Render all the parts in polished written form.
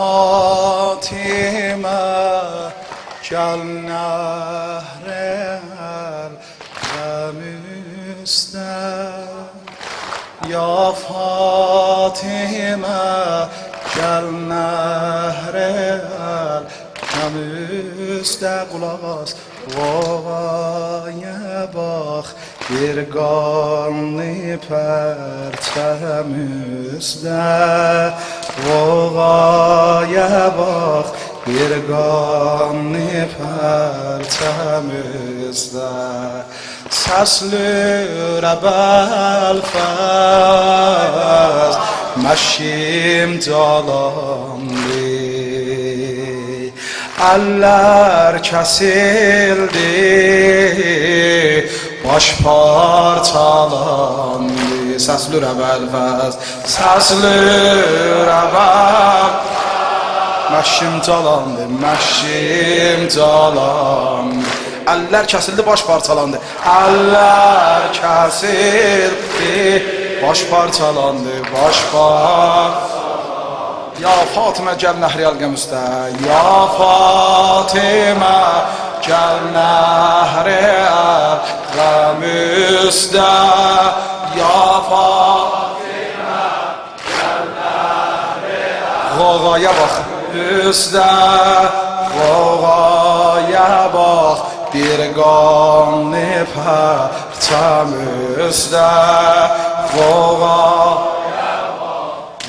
Fatıma gel nehre Remüste Ya Fatıma gel nehre Remüste Kulağız Vovaya bak bir qanlı pərçəmizdə Vovaya bak bir qanlı pərçəmizdə Səslür əbəlfəz məşim calandı Eller kesildi, baş parçalandı. Səslür əvvəlfəz, səslür əvvəl Məşim calandı, məşim calandı Eller kesildi, baş parçalandı Eller kesildi, baş parçalandı Baş parçalandı Ya Fatıma gel nehri Remüste Ya Fatıma gel nehri Remüste Ya Fatıma gel nehri Gogaya bak üstte Gogaya bak bir qanlı pərçəmizdə Gogaya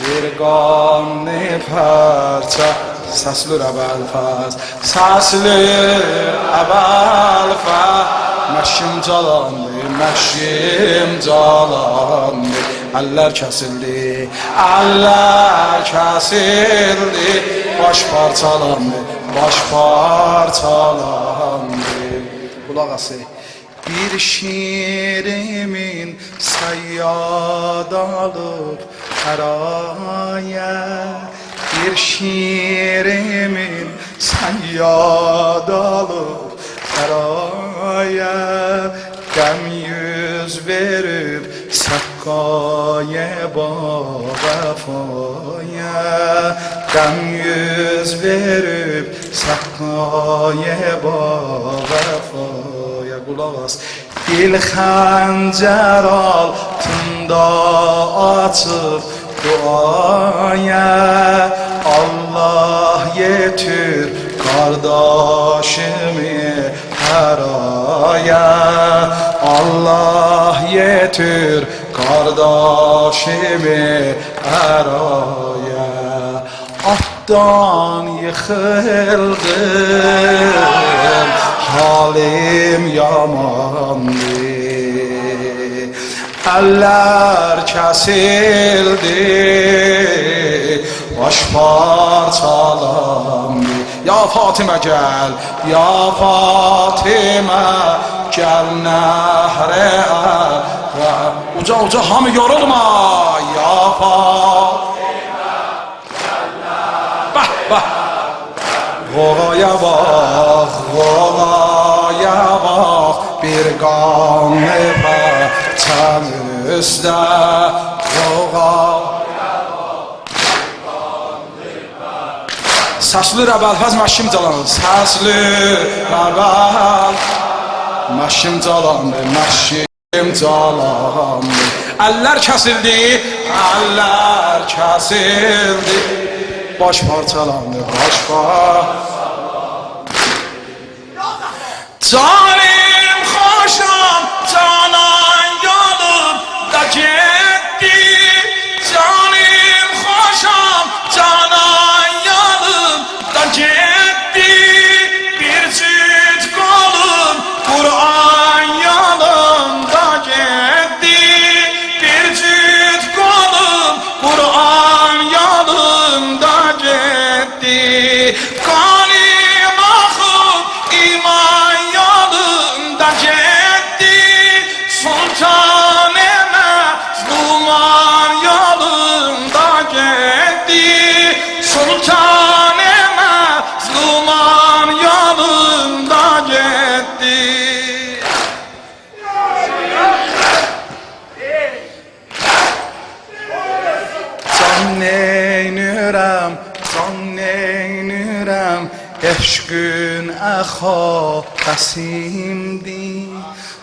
bir qanlı pərçə Səslür əvvəlfəz Səslür əvvəlfəz Məşim calandı, məşim calandı Əllər kəsildi, əllər kəsildi Baş parçalandı, baş parçalandı Qulaq ası Bir şirimin səyyad alıb Həraya Bir şirimin səyyad alıb Həraya Qəm yüz verib Səqqaya vəfaya Qəm yüz verib Səqqaya vəfaya Qulaq as Dil xəncər altında açıb duaya Allah yetir kardeşimi her aya Allah yetir kardeşimi her aya Atdan yıkıldım halim yamandı Eller kesildi baş parçalandı Ya Fatıma gel Ya Fatıma gel nehre Uca uca hamı yorulma Ya Fatıma gel nehre Bah bah Gogaya bak Gogaya bak bir qanlı pərçəmizdə Səslür əvvəlfəz məşim calandı Səslür əvvəl məşim calandı Məşim calandı Əllər kəsildi Əllər kəsildi Baş parçalandı Baş parçalandı Canim xoşam Canan yolum da getdi Canim xoşam Canan yolum da getdi Bir cüt qolum Qur'an yolunda getdi Bir cüt qolum Qur'an yolunda getdi Qalim axıb iman yolunda getdi Sultan Məzluman yolunda getdi Sultan Məzluman yolunda getdi Can neynirəm, can neynürəm, eşqün əxa qəsimdir.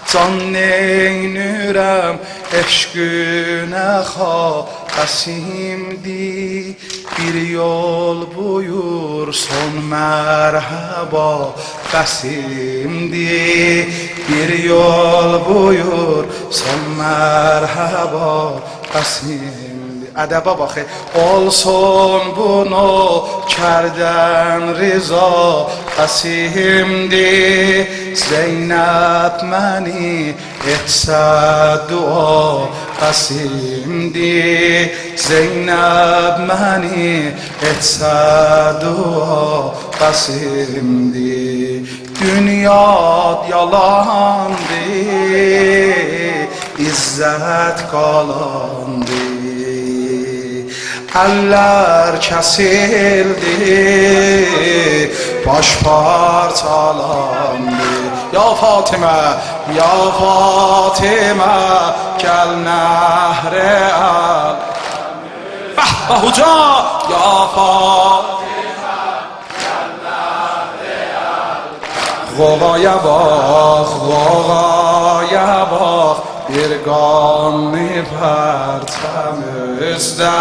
Can neynürəm, eşqün əxa qəsimdir. Bir yol buyur, son mərhaba qəsimdir. Bir yol buyur, son mərhaba qəsimdir. Ədəbə baxı, olsun bunu kərdən riza qəsimdir. Zeynəb məni etsə dua qəsimdir. Zeynəb məni etsə dua qəsimdir. Dünya yalandır, izzət qalandır. Əllər kəsildi, baş parçalandı. Ya Fatimə, ya Fatimə, gəl nəhrə əl. Bəh, Huca, ya Fatimə, gəl nəhrə əl. Qoğaya bax, qoğaya bax, bir qanlı pərçəmizdə.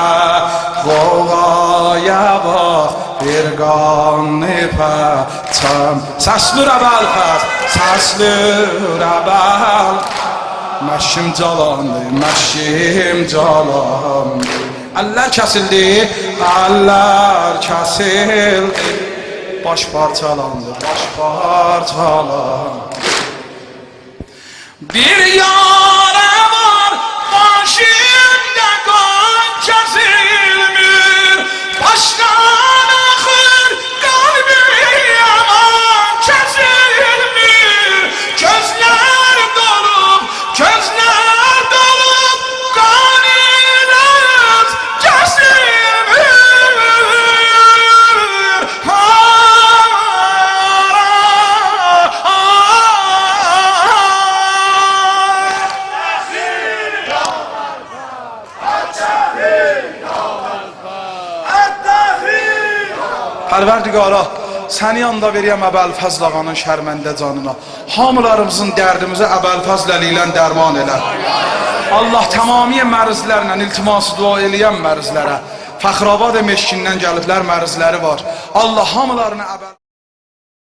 Qoğaya bax, bir qanlı pərçəm. Səslür əvvəl-fəz, səslür əvvəl. Məşim calandı, məşim calandı. Əllər kəsildi, əllər kəsildi. Baş parçalandı, baş parçalandı. Bir yara var, başında kan kesilmir. Başkan axır, kalbi yaman kesilmir. Gözler dolup, gözler dolup, kan ilet kesilmir. Pərverdigara, səni yanda veriyəm Əbəlfəzl ağanın şərməndə canına. Hamılarımızın dərdimizi Əbəlfəzl əli ilə dərman elə. Allah tamamiyə mərzlərlə iltiması dua eləyən mərzlərə. Fəxrabad meşkindən gəliblər mərzləri var. Allah hamılarını